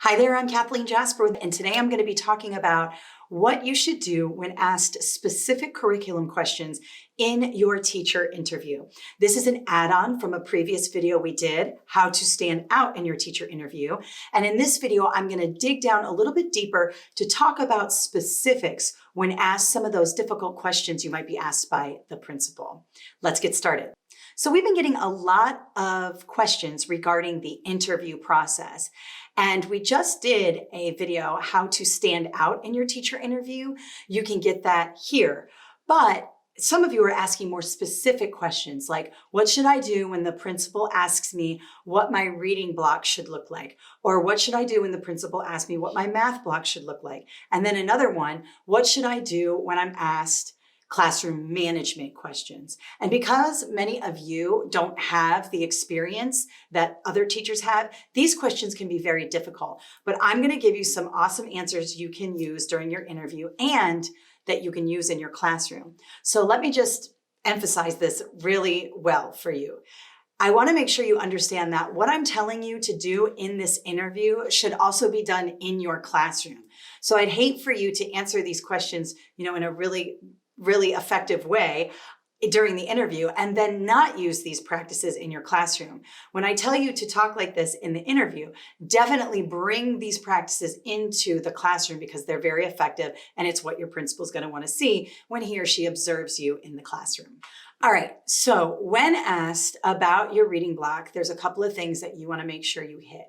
Hi there, I'm Kathleen Jasper, and today I'm going to be talking about what you should do when asked specific curriculum questions in your teacher interview. This is an add-on from a previous video we did, how to stand out in your teacher interview. And in this video, I'm going to dig down a little bit deeper to talk about specifics when asked some of those difficult questions you might be asked by the principal. Let's get started. So we've been getting a lot of questions regarding the interview process. And we just did a video, how to stand out in your teacher interview. You can get that here. But some of you are asking more specific questions like, what should I do when the principal asks me what my reading block should look like? Or what should I do when the principal asks me what my math block should look like? And then another one, what should I do when I'm asked classroom management questions? And because many of you don't have the experience that other teachers have, these questions can be very difficult. But I'm going to give you some awesome answers you can use during your interview and that you can use in your classroom. So let me just emphasize this really well for you. I want to make sure you understand that what I'm telling you to do in this interview should also be done in your classroom. So I'd hate for you to answer these questions, in a really effective way during the interview and then not use these practices in your classroom. When I tell you to talk like this in the interview, definitely bring these practices into the classroom because they're very effective and it's what your principal is going to want to see when he or she observes you in the classroom. All right, so when asked about your reading block, there's a couple of things that you want to make sure you hit.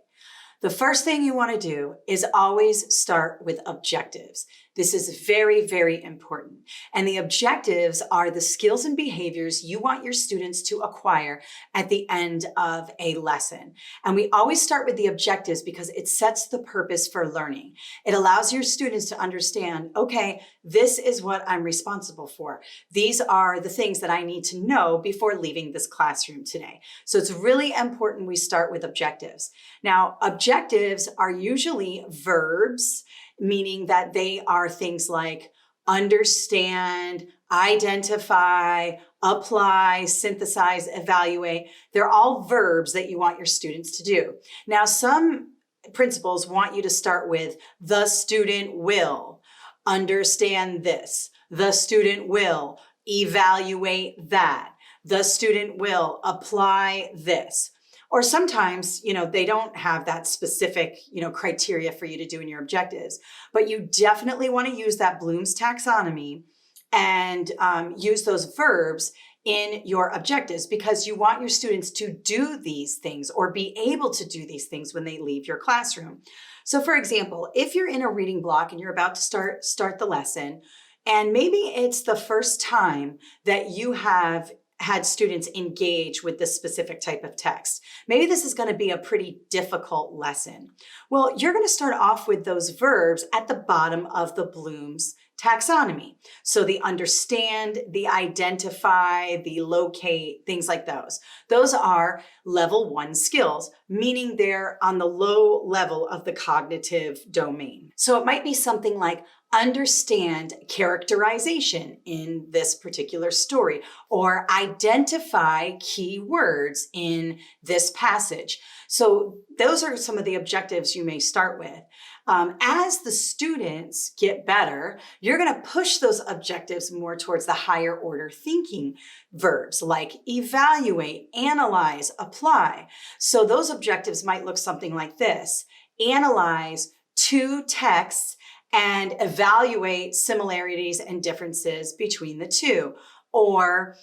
The first thing you want to do is always start with objectives. This is very, very important. And the objectives are the skills and behaviors you want your students to acquire at the end of a lesson. And we always start with the objectives because it sets the purpose for learning. It allows your students to understand, okay, this is what I'm responsible for. These are the things that I need to know before leaving this classroom today. So it's really important we start with objectives. Now, objectives are usually verbs, meaning that they are things like understand, identify, apply, synthesize, evaluate. They're all verbs that you want your students to do. Now, some principals want you to start with the student will understand this. The student will evaluate that. The student will apply this. Or sometimes, they don't have that specific, criteria for you to do in your objectives, but you definitely want to use that Bloom's taxonomy and use those verbs in your objectives because you want your students to do these things or be able to do these things when they leave your classroom. So for example, if you're in a reading block and you're about to start the lesson, and maybe it's the first time that you have had students engage with this specific type of text. Maybe this is going to be a pretty difficult lesson. Well, you're going to start off with those verbs at the bottom of the Bloom's taxonomy. So the understand, the identify, the locate, things like those. Those are level 1 skills, meaning they're on the low level of the cognitive domain. So it might be something like understand characterization in this particular story, or identify key words in this passage. So those are some of the objectives you may start with. As the students get better, you're going to push those objectives more towards the higher order thinking verbs like evaluate, analyze, apply. So those objectives might look something like this: analyze 2 texts and evaluate similarities and differences between the two, or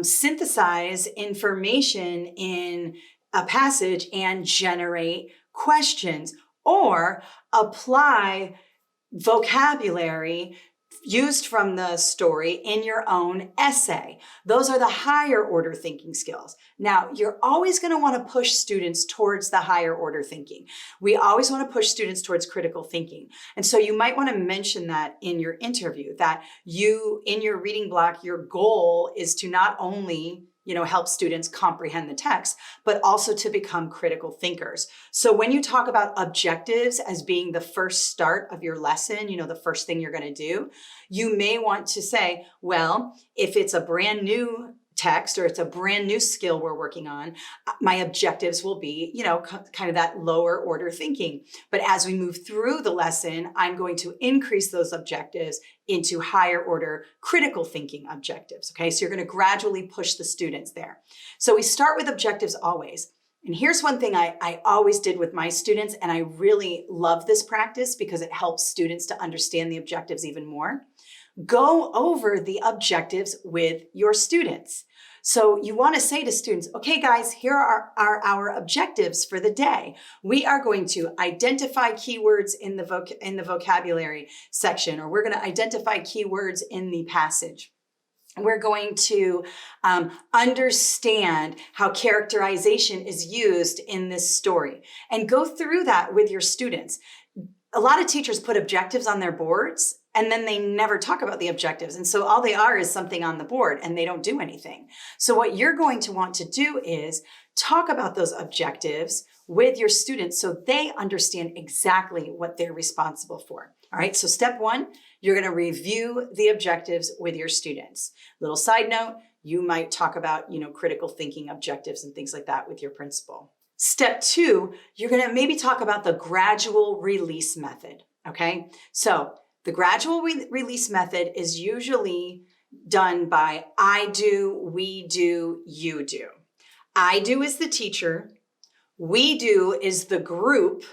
synthesize information in a passage and generate questions, or apply vocabulary used from the story in your own essay. Those are the higher order thinking skills. Now, you're always going to want to push students towards the higher order thinking. We always want to push students towards critical thinking. And so you might want to mention that in your interview, that in your reading block, your goal is to not only help students comprehend the text, but also to become critical thinkers. So when you talk about objectives as being the first start of your lesson, the first thing you're going to do, you may want to say, well, if it's a brand new text or it's a brand new skill we're working on, my objectives will be, kind of that lower order thinking. But as we move through the lesson, I'm going to increase those objectives into higher order critical thinking objectives. Okay, so you're going to gradually push the students there. So we start with objectives always. And here's one thing I always did with my students, and I really love this practice because it helps students to understand the objectives even more. Go over the objectives with your students. So you want to say to students, okay, guys, here are our objectives for the day. We are going to identify keywords in the vocabulary section, or we're going to identify keywords in the passage. We're going to understand how characterization is used in this story, and go through that with your students. A lot of teachers put objectives on their boards and then they never talk about the objectives. And so all they are is something on the board and they don't do anything. So what you're going to want to do is talk about those objectives with your students so they understand exactly what they're responsible for. All right, so step one, you're going to review the objectives with your students. Little side note, you might talk about, critical thinking objectives and things like that with your principal. Step two, you're going to maybe talk about the gradual release method. Okay, so the gradual release method is usually done by I do, we do, you do. I do is the teacher, we do is the group,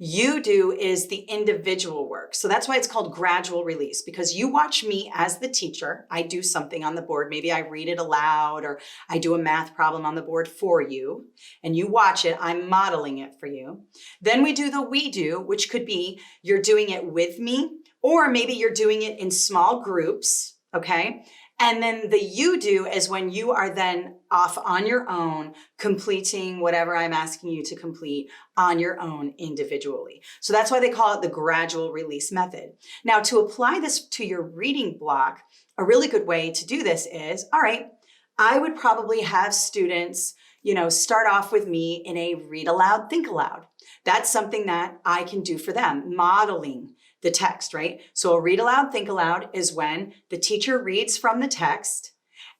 you do is the individual work. So that's why it's called gradual release, because you watch me as the teacher. I do something on the board. Maybe I read it aloud or I do a math problem on the board for you and you watch it. I'm modeling it for you. Then we do the we do, which could be you're doing it with me, or maybe you're doing it in small groups. Okay. And then the you do is when you are then off on your own, completing whatever I'm asking you to complete on your own individually. So that's why they call it the gradual release method. Now, to apply this to your reading block, a really good way to do this is, all right, I would probably have students, start off with me in a read aloud, think aloud. That's something that I can do for them, modeling the text, right? So a read aloud, think aloud is when the teacher reads from the text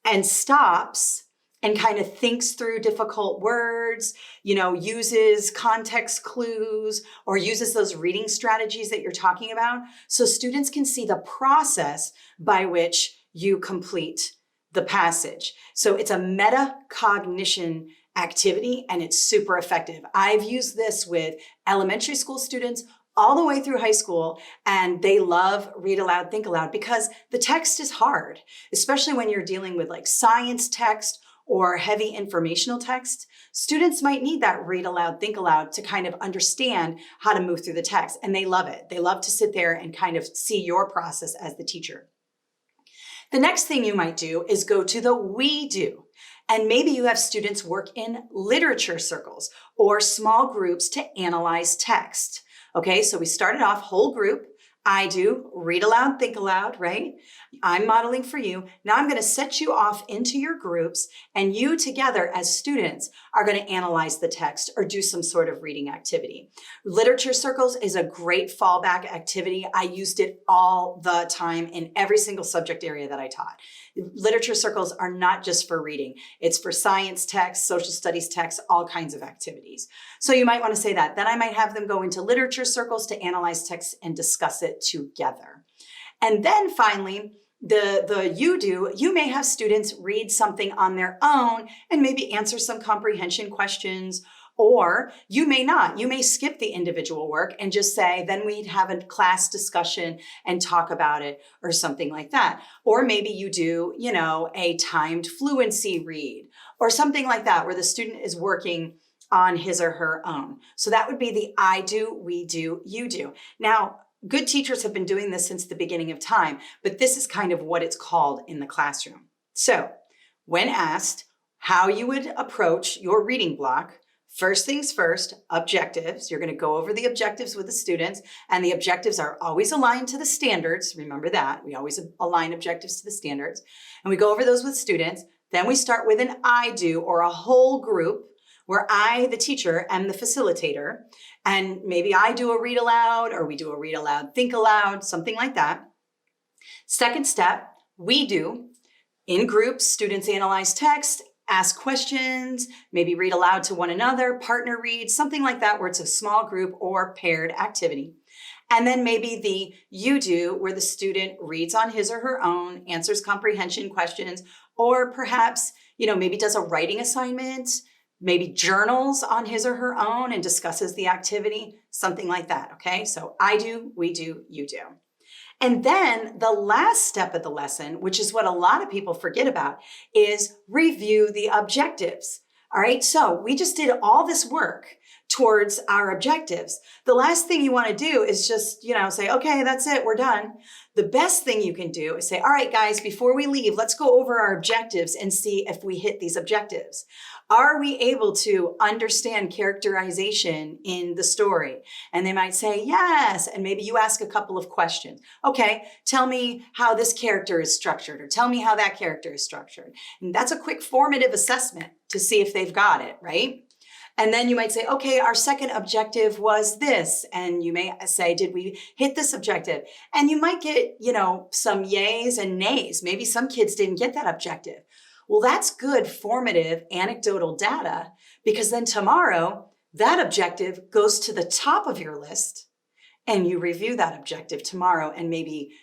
and stops and kind of thinks through difficult words, uses context clues or uses those reading strategies that you're talking about. So students can see the process by which you complete the passage. So it's a metacognition activity and it's super effective. I've used this with elementary school students all the way through high school, and they love read aloud, think aloud because the text is hard, especially when you're dealing with like science text or heavy informational text. Students might need that read aloud, think aloud to kind of understand how to move through the text, and they love it. They love to sit there and kind of see your process as the teacher. The next thing you might do is go to the we do. And maybe you have students work in literature circles or small groups to analyze text. Okay, so we started off whole group. I do, read aloud, think aloud, right? I'm modeling for you. Now I'm going to set you off into your groups, and you together as students are going to analyze the text or do some sort of reading activity. Literature circles is a great fallback activity. I used it all the time in every single subject area that I taught. Literature circles are not just for reading. It's for science text, social studies text, all kinds of activities. So you might want to say that. Then I might have them go into literature circles to analyze text and discuss it together. And then finally, the you do, you may have students read something on their own and maybe answer some comprehension questions, or you may not. You may skip the individual work and just say, then we'd have a class discussion and talk about it or something like that. Or maybe you do, a timed fluency read or something like that where the student is working on his or her own. So that would be the I do, we do, you do. Now, good teachers have been doing this since the beginning of time, but this is kind of what it's called in the classroom. So when asked how you would approach your reading block, first things first, objectives. You're going to go over the objectives with the students, and the objectives are always aligned to the standards. Remember that. We always align objectives to the standards, and we go over those with students. Then we start with an I do or a whole group where I, the teacher, am the facilitator, and maybe I do a read aloud or we do a read aloud, think aloud, something like that. Second step, we do. In groups, students analyze text, ask questions, maybe read aloud to one another, partner read, something like that where it's a small group or paired activity. And then maybe the you do, where the student reads on his or her own, answers comprehension questions, or perhaps, maybe does a writing assignment, maybe journals on his or her own and discusses the activity, something like that, okay? So I do, we do, you do. And then the last step of the lesson, which is what a lot of people forget about, is review the objectives. All right, so we just did all this work towards our objectives. The last thing you want to do is just, say, okay, that's it, we're done. The best thing you can do is say, all right, guys, before we leave, let's go over our objectives and see if we hit these objectives. Are we able to understand characterization in the story? And they might say, yes. And maybe you ask a couple of questions. Okay, tell me how this character is structured, or tell me how that character is structured. And that's a quick formative assessment to see if they've got it, right? And then you might say, okay, our second objective was this. And you may say, did we hit this objective? And you might get, some yays and nays. Maybe some kids didn't get that objective. Well, that's good formative anecdotal data, because then tomorrow that objective goes to the top of your list and you review that objective tomorrow and maybe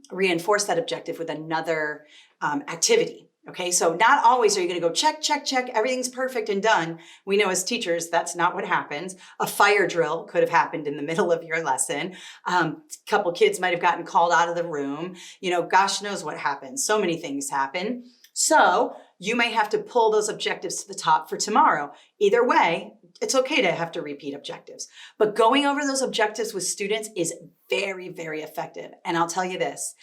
reinforce that objective with another activity. Okay, so not always are you going to go check, check, check, everything's perfect and done. We know as teachers, that's not what happens. A fire drill could have happened in the middle of your lesson. A couple kids might have gotten called out of the room. Gosh knows what happens. So many things happen. So you may have to pull those objectives to the top for tomorrow. Either way, it's okay to have to repeat objectives. But going over those objectives with students is very, very effective. And I'll tell you this.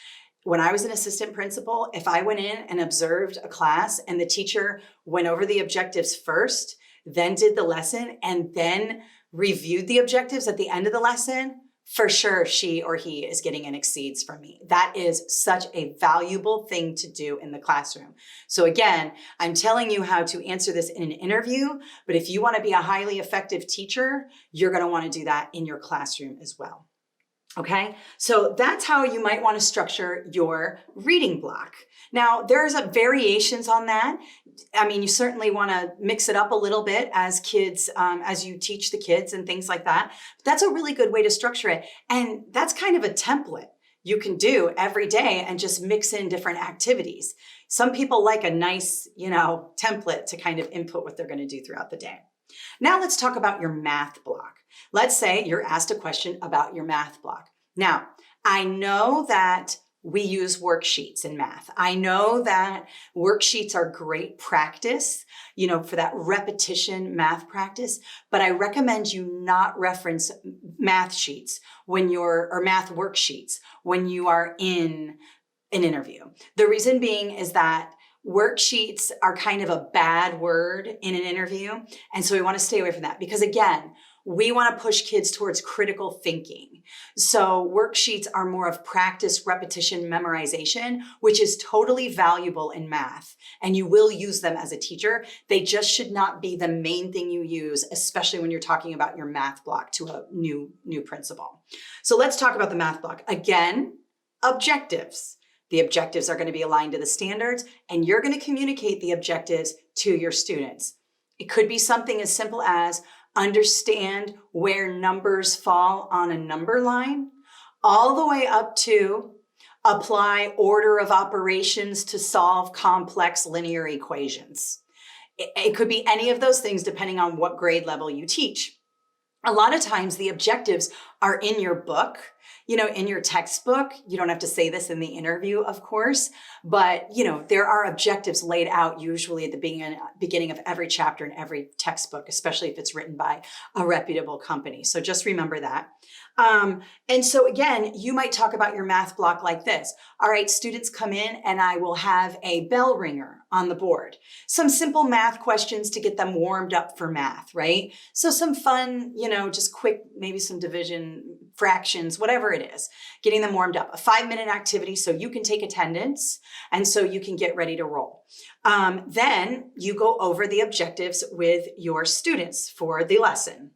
When I was an assistant principal, if I went in and observed a class and the teacher went over the objectives first, then did the lesson, and then reviewed the objectives at the end of the lesson, for sure she or he is getting an exceeds from me. That is such a valuable thing to do in the classroom. So again, I'm telling you how to answer this in an interview, but if you want to be a highly effective teacher, you're going to want to do that in your classroom as well. Okay, so that's how you might want to structure your reading block. Now, there's variations on that. I mean, you certainly want to mix it up a little bit as kids, as you teach the kids and things like that. But that's a really good way to structure it. And that's kind of a template you can do every day and just mix in different activities. Some people like a nice, template to kind of input what they're going to do throughout the day. Now let's talk about your math block. Let's say you're asked a question about your math block. Now, I know that we use worksheets in math. I know that worksheets are great practice, for that repetition math practice, but I recommend you not reference math sheets or math worksheets when you are in an interview. The reason being is that worksheets are kind of a bad word in an interview. And so we want to stay away from that because, again, we want to push kids towards critical thinking. So worksheets are more of practice, repetition, memorization, which is totally valuable in math. And you will use them as a teacher. They just should not be the main thing you use, especially when you're talking about your math block to a new principal. So let's talk about the math block. Again, objectives. The objectives are going to be aligned to the standards, and you're going to communicate the objectives to your students. It could be something as simple as understand where numbers fall on a number line, all the way up to apply order of operations to solve complex linear equations. It could be any of those things depending on what grade level you teach. A lot of times the objectives are in your book, in your textbook. You don't have to say this in the interview, of course, but there are objectives laid out usually at the beginning of every chapter in every textbook, especially if it's written by a reputable company. So just remember that. And so again, you might talk about your math block like this. All right, students come in and I will have a bell ringer on the board. Some simple math questions to get them warmed up for math, right? So some fun, just quick, maybe some division, fractions, whatever it is, getting them warmed up. A 5-minute activity so you can take attendance and so you can get ready to roll. Then you go over the objectives with your students for the lesson.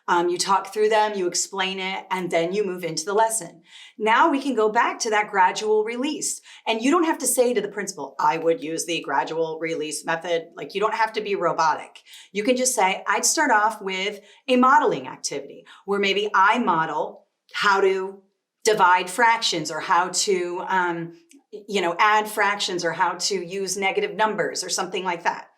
You talk through them, you explain it, and then you move into the lesson. Now we can go back to that gradual release. And you don't have to say to the principal, I would use the gradual release method. Like, you don't have to be robotic. You can just say, I'd start off with a modeling activity where maybe I model how to divide fractions, or how to add fractions, or how to use negative numbers or something like that.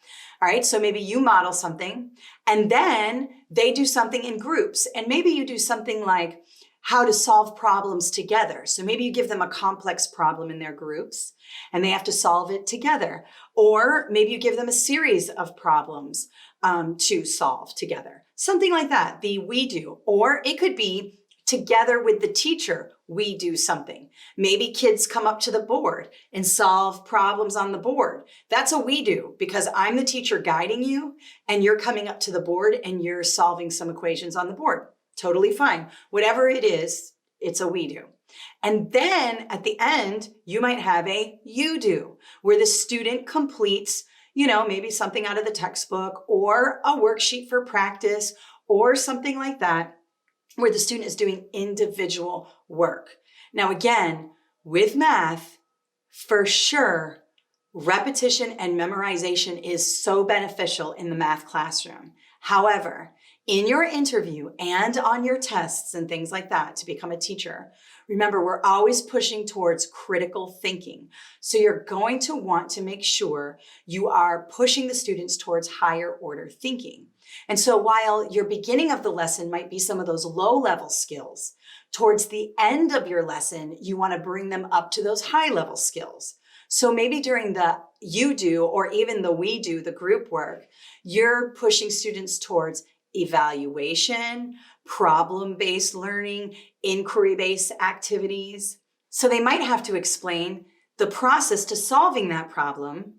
All right, so maybe you model something and then they do something in groups, and maybe you do something like how to solve problems together. So maybe you give them a complex problem in their groups and they have to solve it together. Or maybe you give them a series of problems to solve together. Something like that, the we do. Or it could be together with the teacher, we do something. Maybe kids come up to the board and solve problems on the board. That's a we do, because I'm the teacher guiding you and you're coming up to the board and you're solving some equations on the board. Totally fine. Whatever it is, it's a we do. And then at the end, you might have a you do, where the student completes, maybe something out of the textbook or a worksheet for practice or something like that, where the student is doing individual work. Now, again, with math, for sure, repetition and memorization is so beneficial in the math classroom. However, in your interview and on your tests and things like that to become a teacher, remember, we're always pushing towards critical thinking. So you're going to want to make sure you are pushing the students towards higher order thinking. And so while your beginning of the lesson might be some of those low-level skills, towards the end of your lesson, you want to bring them up to those high-level skills. So maybe during the you do, or even the we do, the group work, you're pushing students towards evaluation, problem-based learning, inquiry-based activities. So they might have to explain the process to solving that problem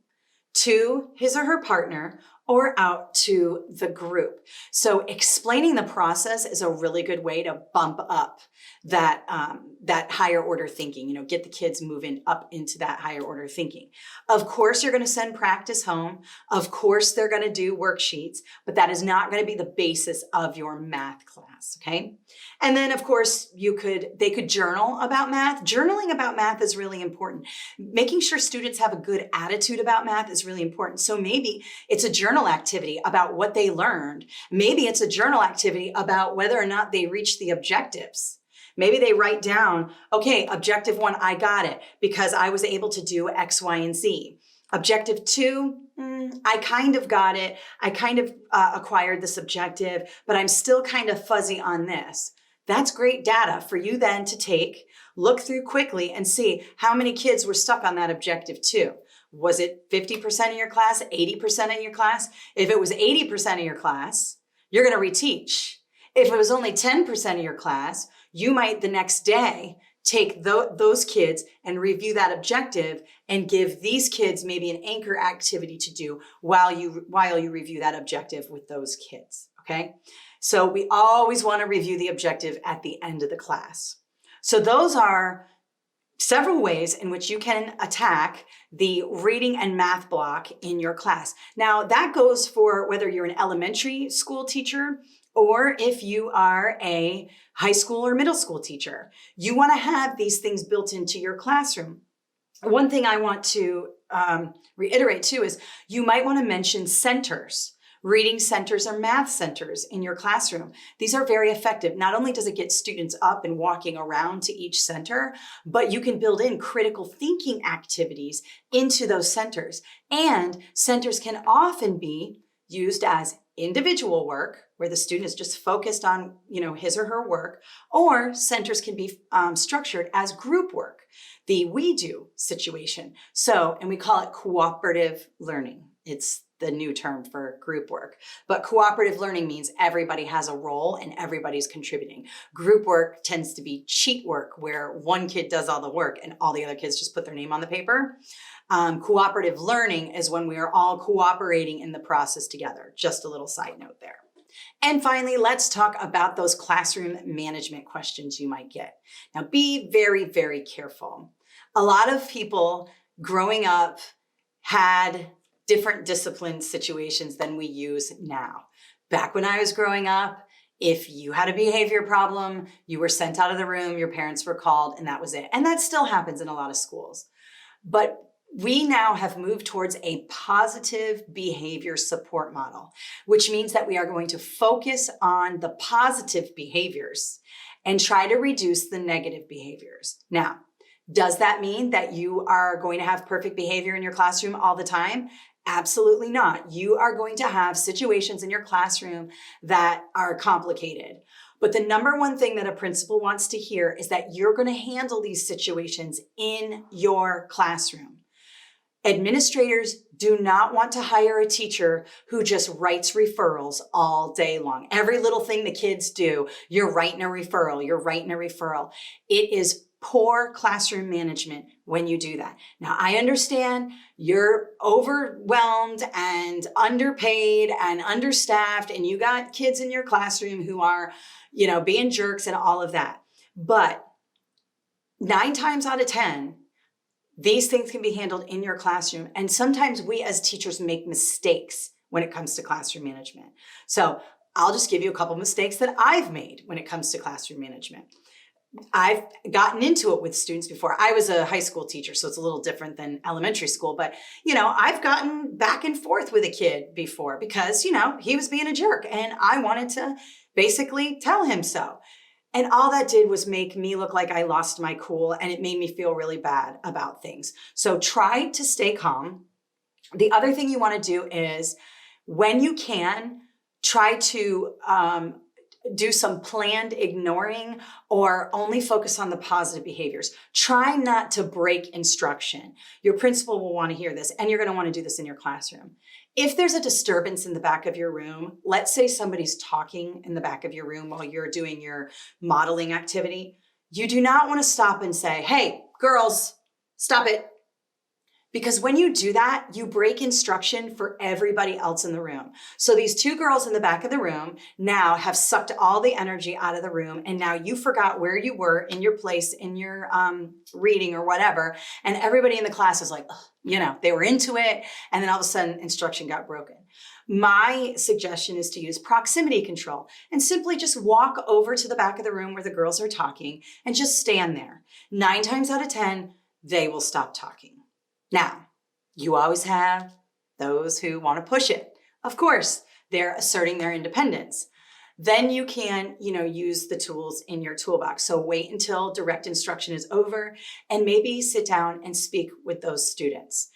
to his or her partner or out to the group. So explaining the process is a really good way to bump up that higher order thinking, get the kids moving up into that higher order thinking. Of course, you're going to send practice home. Of course, they're going to do worksheets, but that is not going to be the basis of your math class, okay? And then, of course, they could journal about math. Journaling about math is really important. Making sure students have a good attitude about math is really important. So maybe it's a journal activity about what they learned. Maybe it's a journal activity about whether or not they reached the objectives. Maybe they write down, okay, objective 1, I got it because I was able to do X, Y, and Z. Objective 2, I kind of got it. I kind of acquired this objective, but I'm still kind of fuzzy on this. That's great data for you then to take, look through quickly and see how many kids were stuck on that objective 2. Was it 50% of your class, 80% of your class? If it was 80% of your class, you're going to reteach. If it was only 10% of your class, you might the next day take those kids and review that objective and give these kids maybe an anchor activity to do while you review that objective with those kids, okay? So we always want to review the objective at the end of the class. So those are several ways in which you can attack the reading and math block in your class. Now, that goes for whether you're an elementary school teacher or if you are a high school or middle school teacher. You want to have these things built into your classroom. One thing I want to reiterate too is you might want to mention centers. Reading centers or math centers in your classroom. These are very effective. Not only does it get students up and walking around to each center, but you can build in critical thinking activities into those centers. And centers can often be used as individual work, where the student is just focused on, his or her work, or centers can be structured as group work, the we do situation. So, and we call it cooperative learning. It's the new term for group work. But cooperative learning means everybody has a role and everybody's contributing. Group work tends to be cheat work, where one kid does all the work and all the other kids just put their name on the paper. Cooperative learning is when we are all cooperating in the process together. Just a little side note there. And finally, let's talk about those classroom management questions you might get. Now, be very, very careful. A lot of people growing up had different discipline situations than we use now. Back when I was growing up, If you had a behavior problem, you were sent out of the room, your parents were called, and that was it. And that still happens in a lot of schools. But we now have moved towards a positive behavior support model, which means that we are going to focus on the positive behaviors and try to reduce the negative behaviors. Now, does that mean that you are going to have perfect behavior in your classroom all the time? Absolutely not. You are going to have situations in your classroom that are complicated. But the number one thing that a principal wants to hear is that you're going to handle these situations in your classroom. Administrators do not want to hire a teacher who just writes referrals all day long. Every little thing the kids do, you're writing a referral, you're writing a referral. It is poor classroom management when you do that. Now, I understand you're overwhelmed and underpaid and understaffed, and you got kids in your classroom who are, being jerks and all of that. But 9 times out of 10, these things can be handled in your classroom. And sometimes we as teachers make mistakes when it comes to classroom management. So I'll just give you a couple mistakes that I've made when it comes to classroom management. I've gotten into it with students before. I was a high school teacher, so it's a little different than elementary school. But, I've gotten back and forth with a kid before because, he was being a jerk and I wanted to basically tell him so. And all that did was make me look like I lost my cool, and it made me feel really bad about things. So try to stay calm. The other thing you want to do is, when you can, try to do some planned ignoring or only focus on the positive behaviors. Try not to break instruction. Your principal will want to hear this, and you're going to want to do this in your classroom. If there's a disturbance in the back of your room, let's say somebody's talking in the back of your room while you're doing your modeling activity, you do not want to stop and say, "Hey, girls, stop it." Because when you do that, you break instruction for everybody else in the room. So these 2 girls in the back of the room now have sucked all the energy out of the room, and now you forgot where you were in your place, in your reading or whatever, and everybody in the class is like, they were into it, and then all of a sudden instruction got broken. My suggestion is to use proximity control and simply just walk over to the back of the room where the girls are talking and just stand there. 9 times out of 10, they will stop talking. Now, you always have those who want to push it. Of course, they're asserting their independence. Then you can, use the tools in your toolbox. So wait until direct instruction is over and maybe sit down and speak with those students.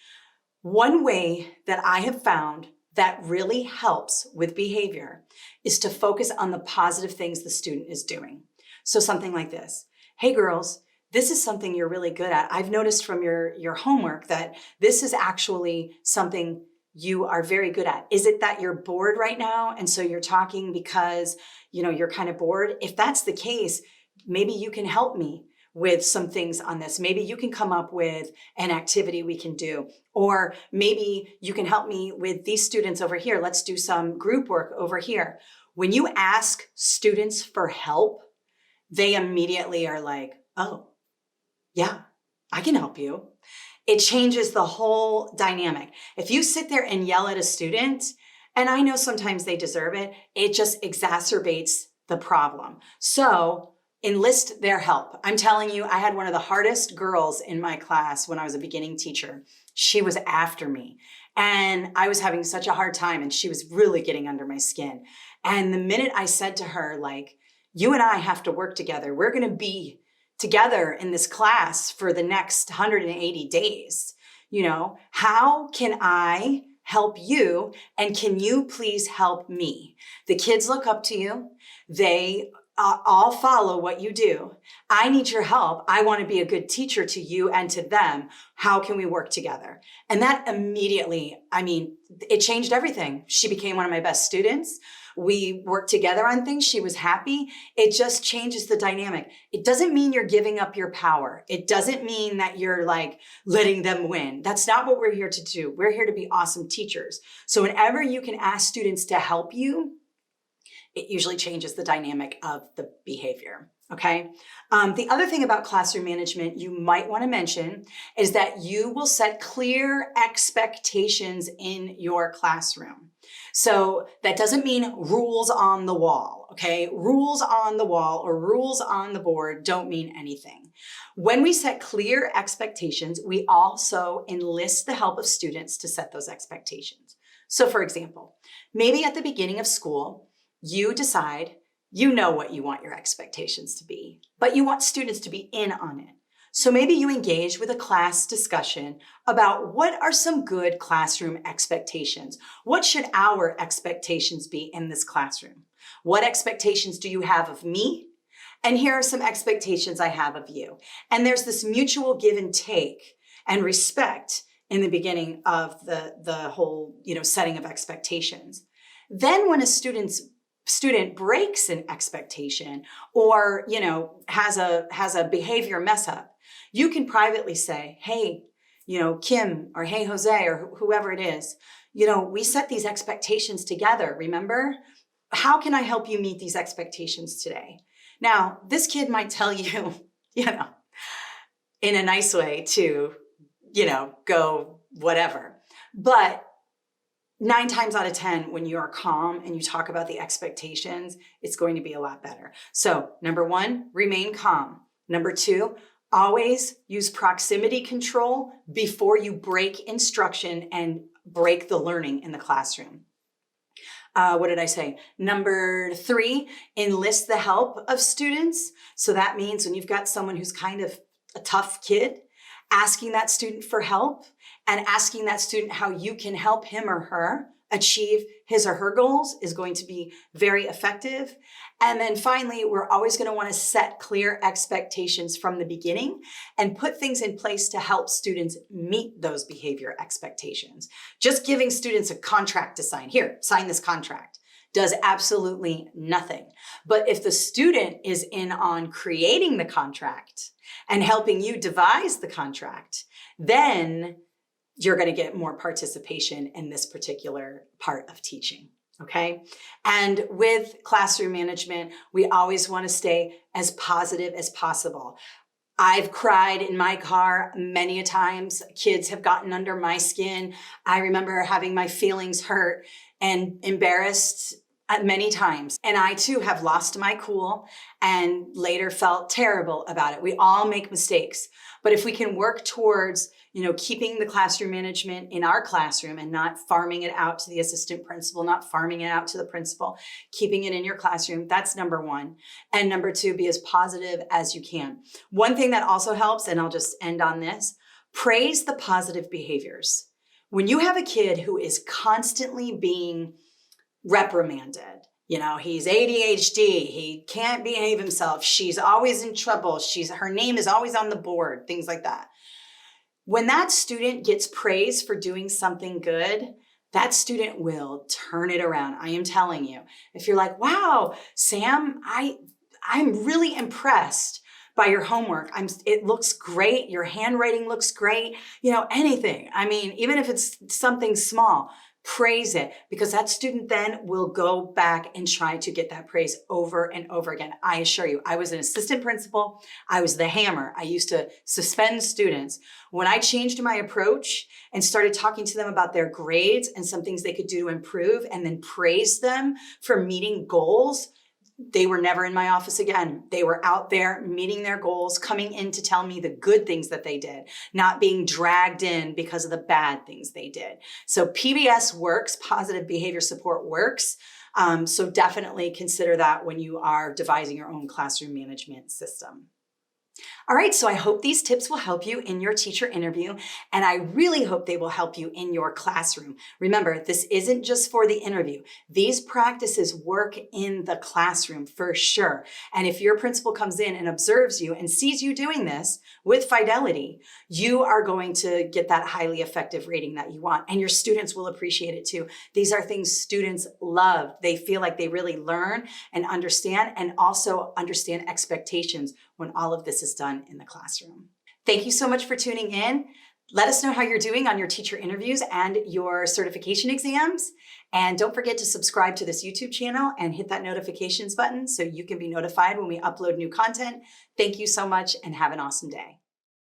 One way that I have found that really helps with behavior is to focus on the positive things the student is doing. So something like this: "Hey girls, this is something you're really good at. I've noticed from your homework that this is actually something you are very good at. Is it that you're bored right now? And so you're talking because, you're kind of bored? If that's the case, maybe you can help me with some things on this. Maybe you can come up with an activity we can do. Or maybe you can help me with these students over here. Let's do some group work over here." When you ask students for help, they immediately are like, "Oh, yeah, I can help you." It changes the whole dynamic. If you sit there and yell at a student, and I know sometimes they deserve it, it just exacerbates the problem. So enlist their help. I'm telling you, I had one of the hardest girls in my class when I was a beginning teacher. She was after me, and I was having such a hard time, and she was really getting under my skin. And the minute I said to her, "You and I have to work together. We're going to be together in this class for the next 180 days. How can I help you? And can you please help me?" The kids look up to you. They all follow what you do. I need your help. I want to be a good teacher to you and to them. How can we work together? And that immediately, it changed everything. She became one of my best students. We worked together on things. She was happy. It just changes the dynamic. It doesn't mean you're giving up your power. It doesn't mean that you're letting them win. That's not what we're here to do. We're here to be awesome teachers. So whenever you can ask students to help you, it usually changes the dynamic of the behavior. Okay. The other thing about classroom management you might want to mention is that you will set clear expectations in your classroom. So that doesn't mean rules on the wall, okay? Rules on the wall or rules on the board don't mean anything. When we set clear expectations, we also enlist the help of students to set those expectations. So for example, maybe at the beginning of school, you decide you know what you want your expectations to be, but you want students to be in on it. So maybe you engage with a class discussion about what are some good classroom expectations? What should our expectations be in this classroom? What expectations do you have of me? And here are some expectations I have of you. And there's this mutual give and take and respect in the beginning of the whole, setting of expectations. Then when a student breaks an expectation or, has a behavior mess up, you can privately say, hey, Kim, or hey, Jose, or whoever it is, we set these expectations together, remember? How can I help you meet these expectations today? Now, this kid might tell you, in a nice way to, go whatever. But 9 times out of 10, when you are calm and you talk about the expectations, it's going to be a lot better. So number 1, remain calm. Number 2, always use proximity control before you break instruction and break the learning in the classroom. What did I say? Number 3, enlist the help of students. So that means when you've got someone who's kind of a tough kid, asking that student for help and asking that student how you can help him or her achieve his or her goals is going to be very effective. And then finally, we're always going to want to set clear expectations from the beginning and put things in place to help students meet those behavior expectations. Just giving students a contract to sign, here, sign this contract, does absolutely nothing. But if the student is in on creating the contract and helping you devise the contract, then you're going to get more participation in this particular part of teaching, okay? And with classroom management, we always want to stay as positive as possible. I've cried in my car many a times. Kids have gotten under my skin. I remember having my feelings hurt and embarrassed many times. And I too have lost my cool and later felt terrible about it. We all make mistakes. But if we can work towards, keeping the classroom management in our classroom and not farming it out to the assistant principal, not farming it out to the principal, keeping it in your classroom, that's number 1. And number 2, be as positive as you can. One thing that also helps, and I'll just end on this, praise the positive behaviors. When you have a kid who is constantly being reprimanded, he's ADHD, he can't behave himself, she's always in trouble, her name is always on the board, things like that. When that student gets praised for doing something good, that student will turn it around. I am telling you. If you're like, wow, Sam, I'm really impressed by your homework. It looks great. Your handwriting looks great. Anything. Even if it's something small, praise it, because that student then will go back and try to get that praise over and over again. I assure you, I was an assistant principal. I was the hammer. I used to suspend students. When I changed my approach and started talking to them about their grades and some things they could do to improve and then praise them for meeting goals, they were never in my office again. They were out there meeting their goals, coming in to tell me the good things that they did, not being dragged in because of the bad things they did. So PBS works, positive behavior support works. So definitely consider that when you are devising your own classroom management system. All right, so I hope these tips will help you in your teacher interview, and I really hope they will help you in your classroom. Remember, this isn't just for the interview. These practices work in the classroom for sure. And if your principal comes in and observes you and sees you doing this with fidelity, you are going to get that highly effective rating that you want, and your students will appreciate it too. These are things students love. They feel like they really learn and also understand expectations when all of this is done in the classroom. Thank you so much for tuning in. Let us know how you're doing on your teacher interviews and your certification exams. And don't forget to subscribe to this YouTube channel and hit that notifications button so you can be notified when we upload new content. Thank you so much and have an awesome day.